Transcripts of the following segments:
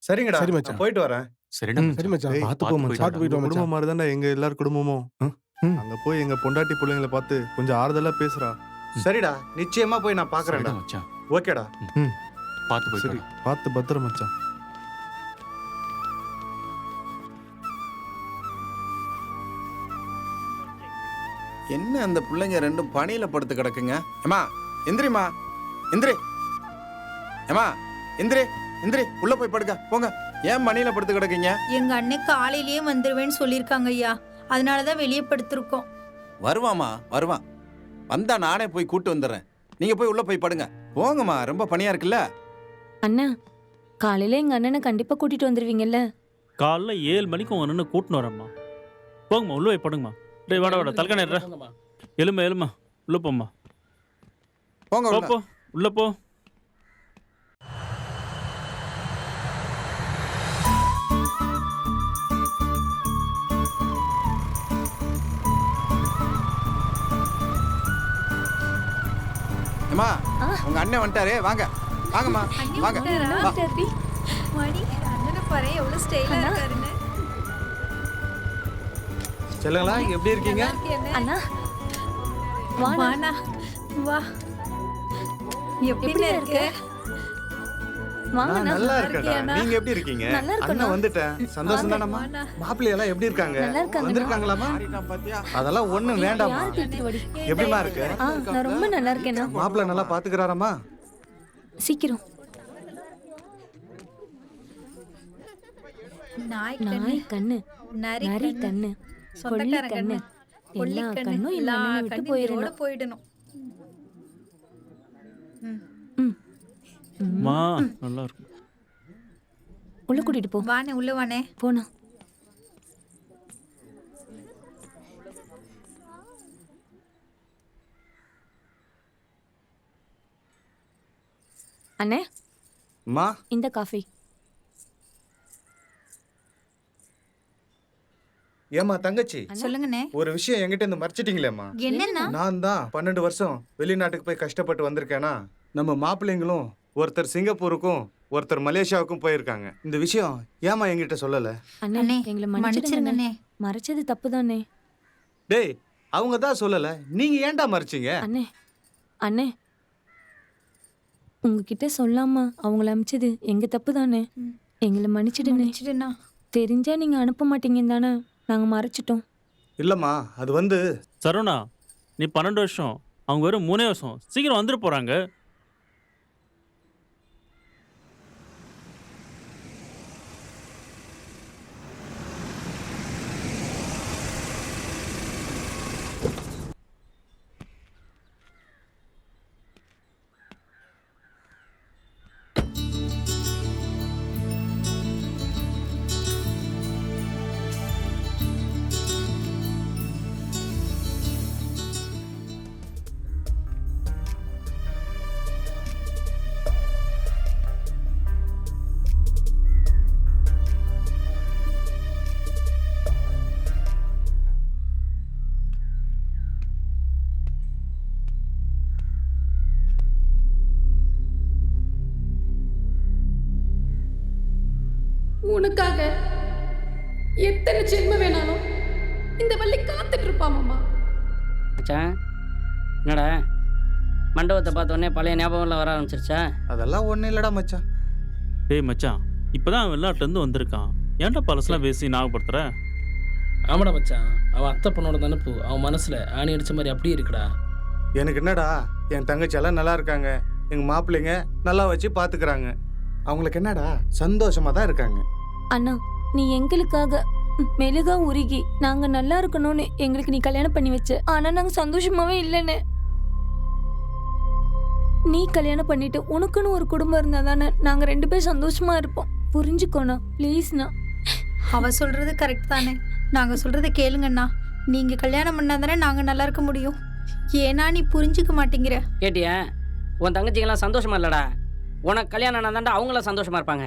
சரிங்கடா, சரி நான் மச்சான். போயிட்டு வரேன். சரிடா சரி மச்சான். டேய், பார்த்து போ மச்சான். பார்த்து போயிட்டு வா குடும்பம் மச்சான். மாதிரி தானே எங்க எல்லார் குடும்பமும். ம். அங்க போய் எங்க பொண்டாட்டி பிள்ளைங்களை பார்த்து கொஞ்சம் ஆறுதலா பேசுறா. சரிடா, நிச்சயமா போய் நான் சரிடா பாக்குறேன்டா. மச்சான். ஓகேடா. பார்த்து போயிட்டு சரி, வா. பார்த்து பத்திரம் மச்சான். என்ன அந்த பிள்ளைங்க ரெண்டும் பணியில படுத்து கிடக்குங்க. ஏமா எந்திரிமா, எந்திரி. ஏமா எந்திரி, எந்திரி, உள்ள போய் படுக்க போங்க. ஏன் பணியில படுத்து கிடக்குங்க? எங்க அண்ணன் காலையிலேயே வந்துருவேன்னு சொல்லியிருக்காங்க ஐயா, அதனாலதான் வெளியே படுத்திருக்கோம். வருவாமா, வருவான். வந்தா நானே போய் கூட்டு வந்துடுறேன். நீங்க போய் உள்ள போய் படுங்க. போங்கம்மா, ரொம்ப பணியா இருக்குல்ல. அண்ணா காலையில எங்க அண்ணனை கண்டிப்பா கூட்டிட்டு வந்துருவீங்கல்ல? காலைல 7 மணிக்கு உங்க அண்ணனை கூட்டின்னு வரேம்மா. போங்கம்மா, உள்ள போய் படுங்கம்மா. டேய் வாடா வாடா, தலக்கான எலுமா எலுமா, உள்ள போம்மா. போங்க போ உள்ள. போ, உள்ள போ. ஏமா உங்க அண்ணன் வந்துட்டாரு, வாங்க வாங்கம்மா, வாங்க வா. மணி அண்ணனை பாரு எவ்வளவு ஸ்டைலா இருக்காருன்னு. செல்லுங்களா, எப்படி இருக்கீங்க? அண்ணா வாண்ணா. வாண்ணா, வா. எப்படி இருக்க? நான் வாங்கண்ணா. நல்லா இருக்கேன்டா. இருக்கியாண்ணா? நீங்க எப்படி இருக்கீங்க? நல்லா இருக்கேண்ணா. அண்ணன் வந்துட்டேன். சந்தோஷம் தானம்மா? வாண்ணா. மாப்பிள்ளை எல்லாம் எப்படி இருக்காங்க? நல்லா இருக்காங்கண்ணா. வந்திருக்காங்களாமா? மாறிட்டான் பாத்தியா? அதெல்லாம் ஒண்ணும் வேண்டாமா. யாருக்கு எடுத்துட்டு வாடி? எப்படிமா இருக்கு? நான் ரொம்ப நல்லா இருக்கேண்ணா. மாப்பிள்ளை நல்லா பாத்துக்கிறாராமா? சீக்கிரம். நாய் நாய் கண்ணு, நரி நரி கண்ணு, கொள்ளி சொந்தக்கார கண்ணு, கண்ணு, கொள்ளி எல்லா கண்ணு, கண்ணும் எல்லா இல்ல விட்டு கண்ணும் போயிடணும். இதோட போயிடணும். மா நல்லா இருக்கும். உள்ள கூட்டிட்டு போ. வானே, உள்ள வானே. போனா அண்ணே அம்மா, இந்த காஃபி. ஏம்மா தங்கச்சி, சொல்லுங்கண்ணே. ஒரு விஷயம் என்கிட்ட இருந்து மறைச்சிட்டீங்களேம்மா. என்னன்னா? நான் தான் 12 வருஷம் வெளிநாட்டுக்கு போய் கஷ்டப்பட்டு வந்திருக்கேனா. நம்ம மாப்பிள்ளைங்களும் ஒருத்தர் சிங்கப்பூருக்கும் ஒருத்தர் மலேசியாவுக்கும் போயிருக்காங்க. இந்த விஷயம் ஏமா என்கிட்ட சொல்லல? அண்ணே அண்ணே, எங்களை மன்னிச்சிருங்கண்ணே. மன்னிச்சிருங்கண்ணே. மறைச்சது தப்புதானே. டேய், அவங்க தான் சொல்லல, நீங்க ஏன்டா மறைச்சீங்க? அண்ணே அண்ணே உங்ககிட்ட சொல்லாம அவங்கள அமிச்சது எங்க தப்பு தானே. எங்களை மன்னிச்சிடுனே. மன்னிச்சிடுண்ணா. தெரிஞ்சா நீங்க அனுப்ப மாட்டீங்கன்னு தானே நாங்க மறைச்சிட்டோம். இல்லம்மா, அது வந்து சரவணா, நீ 12 வருஷம், அவங்க வெறும் 3 வருஷம். சீக்கிரம் வந்துட்டு போறாங்க. உனக்காக எத்தனை ஜென்மம் வேணாலும் இந்த வள்ளி காத்துட்டு இருப்பா மாமா. மச்சான், என்னடா மண்டபத்தை பார்த்தோன்னே பழைய ஞாபகம்லாம் வர ஆரம்பிச்சிருச்சா? அதெல்லாம் ஒண்ணும் இல்லடா மச்சான். டேய் மச்சான், இப்பதான் அவன் வெளிநாட்டுலேருந்து வந்திருக்கான். ஏன்டா பழசெல்லாம் பேசி ஞாபகப்படுத்துற? ஆமாடா மச்சான், அவன் அத்தை பொண்ணோட நினப்பு அவன் மனசுல ஆணி அடிச்ச மாதிரி அப்படியே இருக்குடா. எனக்கு என்னடா, என் தங்கச்சி எல்லாம் நல்லா இருக்காங்க. எங்க மாப்பிள்ளைங்க நல்லா வச்சு பாத்துக்கிறாங்க. அவங்களுக்கு என்னடா, சந்தோஷமா தான் இருக்காங்க. அண்ணா நீ எங்களுக்காக மெழுகா உருகி நாங்க நல்லா இருக்கணும்னு எங்களுக்கு நீ கல்யாணம் பண்ணி வச்ச. ஆனா நாங்க சந்தோஷமாவே இல்லைன்னு. நீ கல்யாணம் பண்ணிட்டு உனக்குன்னு ஒரு குடும்பம் இருந்தா தானே நாங்க 2 பேரும் சந்தோஷமா இருப்போம். புரிஞ்சுக்கோண்ணா ப்ளீஸ்ண்ணா. அவ சொல்றது கரெக்ட் தானே. நாங்க சொல்றதை கேளுங்கண்ணா. நீங்க கல்யாணம் பண்ணாதானே நாங்க நல்லா இருக்க முடியும். ஏன்னா நீ புரிஞ்சுக்க மாட்டேங்கிற. கேட்டியா? உன் தங்கச்சிங்கெல்லாம் சந்தோஷமா இல்லடா. உனக்கு கல்யாணம் ஆனாதாண்டா அவங்களாம் சந்தோஷமா இருப்பாங்க.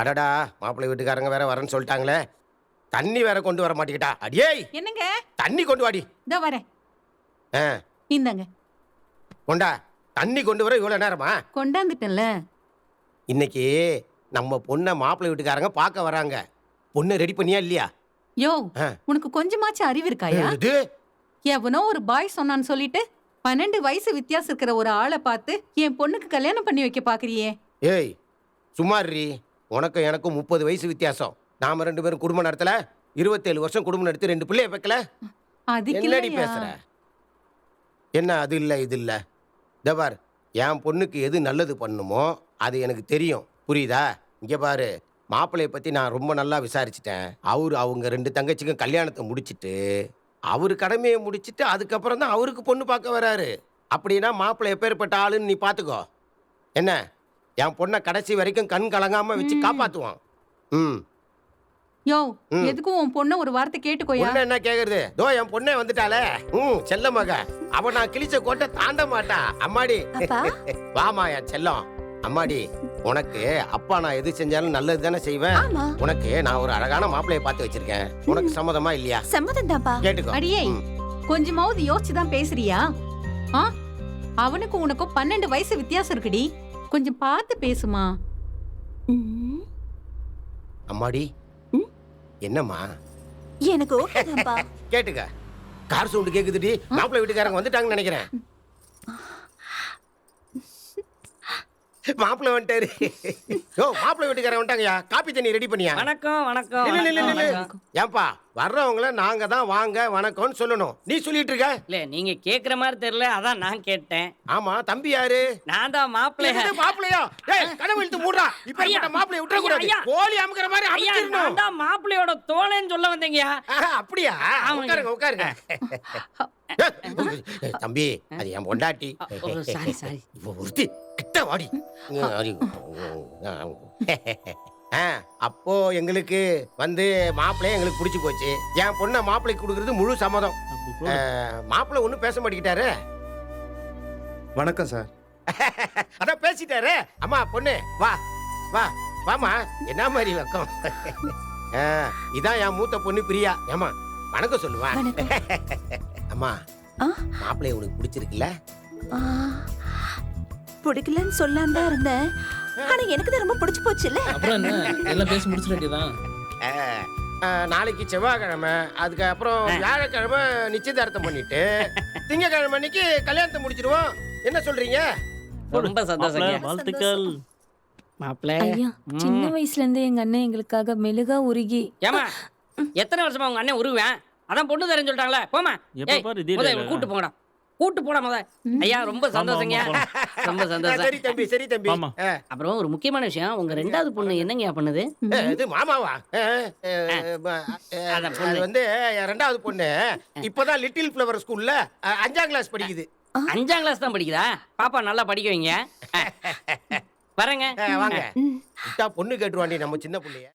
அடடா, மாப்பிள்ளை வீட்டுக்காரங்க வேற வரேன்னு சொல்லிட்டாங்களே. தண்ணி வேற கொண்டு வர மாட்டேங்கிட்டா. அடியே என்னங்க? தண்ணி கொண்டு வாடி. இதோ வரேன். இந்தாங்க. கொண்டா. தண்ணி கொண்டு வர இவ்வளவு நேரமா? கொண்டாந்துட்டேன்ல. இன்னைக்கு நம்ம பொண்ணை மாப்பிள்ளை வீட்டுக்காரங்க பார்க்க வராங்க. பொண்ணை ரெடி பண்ணியா இல்லையா? யோ ஆ. உனக்கு கொஞ்சமாச்சும் அறிவு இருக்காயா? இது எவனோ ஒரு பாய் சொன்னான்னு சொல்லிட்டு 12 வயசு வித்தியாசம் இருக்கிற ஒரு ஆளை பார்த்து என் பொண்ணுக்கு கல்யாணம் பண்ணி வைக்க பாக்குறியே. ஏய் சுமாரி, உனக்கும் எனக்கும் 30 வயசு வித்தியாசம். நாம 2 பேரும் குடும்பம் நடத்தல, 27 வருஷம் குடும்பம் நடத்தி 2 பிள்ளைய வைக்கல. அதுக்கு என்னடி இல்லையா? பேசுற? என்ன அது இல்ல இது இல்ல? தபார், என் பொண்ணுக்கு எது நல்லது பண்ணுமோ அது எனக்கு தெரியும், புரியுதா? இங்க பாரு, மாப்பிள்ளைய பத்தி நான் ரொம்ப நல்லா விசாரிச்சிட்டேன். அவங்க 2 தங்கச்சிக்கும் கல்யாணத்தை முடிச்சிட்டு அவரு கடமையை முடிச்சிட்டு அதுக்கப்புறம் தான் அவருக்கு பொண்ணு பார்க்க வராரு. அப்படின்னா மாப்பிள்ளை எப்பேற்பட்ட ஆளுன்னு நீ பாத்துக்கோ. என்ன, என் பொண்ணை கடைசி வரைக்கும் கண் கலங்காம வச்சு காப்பாத்துவான். ம். யோ ம். எதுக்கும் உன் பொண்ணு ஒரு வார்த்தை கேட்டுக்கோயா. பொண்ணு என்ன கேக்குறது? தோ என் பொண்ணே வந்துட்டாளே. செல்ல மக. அவ நான் கிழிச்ச கோட்டை தாண்ட மாட்டா. அம்மாடி வாமா என் செல்லம். அம்மாடி, உனக்கு அப்பா நான் எது செஞ்சாலும் நல்லது தானே செய்வேன். உனக்கு நான் ஒரு அழகான மாப்பிள்ளைய பார்த்து வச்சிருக்கேன். உனக்கு சம்மதமா இல்லையா? சம்மதம் தான்ப்பா. கேட்டுக்கோ. அடியே ம். கொஞ்சமாவது யோசிச்சுதான் பேசுறியா? ஆ அவனுக்கும் உனக்கும் 12 வயசு வித்தியாசம் இருக்குடி. கொஞ்சம் பார்த்து பேசுமா. அம்மாடி, என்னம்மா? எனக்கு ஓகே தான்ப்பா. கேட்டுக்க. கார் சவுண்டு கேக்குதுடி. மாப்பிள்ளை வீட்டுக்காரங்க வந்துட்டாங்கன்னு நினைக்கிறேன். மாப்பிள்ளை வந்துட்டாரு. யோ, மாப்பிள்ளை வீட்டுக்காரங்க வந்துட்டாங்கயா. காப்பி தண்ணி ரெடி பண்ணியா? வணக்கம் வணக்கம் இல்ல, இல்ல, இல்ல, வணக்கம், இல்ல. வணக்கம். ஏன்பா, வர்றவங்கள நாங்க தான் வாங்க வணக்கம்னு சொல்லணும். நீ சொல்லிட்டு இருக்க. இல்ல நீங்க கேக்குற மாதிரி தெரியல, அதான் நான் கேட்டேன். ஆமா, தம்பி யாரு? நான் தான் மாப்பிள்ளை. என்னது மாப்பிள்ளையா? டேய், கனவு இழுத்து மூடுறா. இப்ப ஐயா, மாப்பிள்ளைய விட்டுற கூடாது. ஐயா, கோழி அமுக்குற மாதிரி ஐயா, அமுக்கிரணும். நான் தான் மாப்பிள்ளையோட தோழன்னு சொல்ல வந்தேங்க. அப்படியா? ஆமாங்க. உட்காருங்க, உட்காருங்க. தம்பி, அது என் பொண்டாட்டி. Sorry sorry. இப்போ ஒருத்தி கிட்ட வாடி. அப்போ எங்களுக்கு வந்து மாப்பிள்ளைய எங்களுக்கு பிடிச்சி போச்சு. என் பொண்ணை மாப்பிள்ளைக்கு கொடுக்கறது முழு சம்மதம். அப்படி போடு. மாப்பிள்ளை ஒன்றும் பேச மாட்டேங்கிட்டாரு. வணக்கம் சார். அதான் பேசிட்டாரு. அம்மா பொண்ணு வா வா வாமா. என்ன மாதிரி வெக்கம். இதான் என் மூத்த பொண்ணு பிரியா. ஏமா வணக்கம் சொல்லுவா. அம்மா, மாப்பிள்ளைய உனக்கு பிடிச்சிருக்குல்ல? பிடிக்கலன்னு சொல்லாம தான் இருந்தேன். ஆனா எனக்கு தான் ரொம்ப பிடிச்சு போச்சு இல்ல. அப்புறம் என்ன, எல்லாம் பேசி முடிச்சிட வேண்டியதான். நாளைக்கு செவ்வாய்க்கிழமை, அதுக்கப்புறம் வியாழக்கிழமை நிச்சயதார்த்தம் பண்ணிட்டு திங்கக்கிழமை அன்னைக்கு கல்யாணத்தை முடிச்சிடுவோம். என்ன சொல்றீங்க? ரொம்ப சந்தோஷங்க. மாப்பிள்ளை, வாழ்த்துக்கள். மாப்பிள்ளை. ஐயா, சின்ன வயசுல இருந்தே எங்க அண்ணன் எங்களுக்காக மெழுகா உருகி. ஏமா எத்தனை வருஷமா உங்க அண்ணன் உருவேன்? அதான் பொண்ணு தரேன்னு சொல்லிட்டாங்களே, போமா. எப்ப பாரு இதே dialogue. கூட்டு போங்கடா, கூட்டு போடா முத. ஐயா ரொம்ப சந்தோஷங்க. ஆமா, ரொம்ப சந்தோஷம். சரி தம்பி, சரி தம்பி. ஆமா. அப்புறம் ஒரு முக்கியமான விஷயம், உங்க 2வது பொண்ணு என்னங்கயா பண்ணுது? இது மாமாவா? அதான் பொண்ணு. அது வந்து என் 2வது பொண்ணு இப்பதான் லிட்டில் ஃப்ளவர் ஸ்கூல்ல 5ஆம் கிளாஸ் படிக்குது. 5ஆம் கிளாஸ் தான் படிக்குதா? பாப்பா நல்லா படிக்க வைங்க. வரேங்க. வாங்க. விட்டா பொண்ணு கேட்டுருவாண்டி நம்ம சின்ன பிள்ளைய.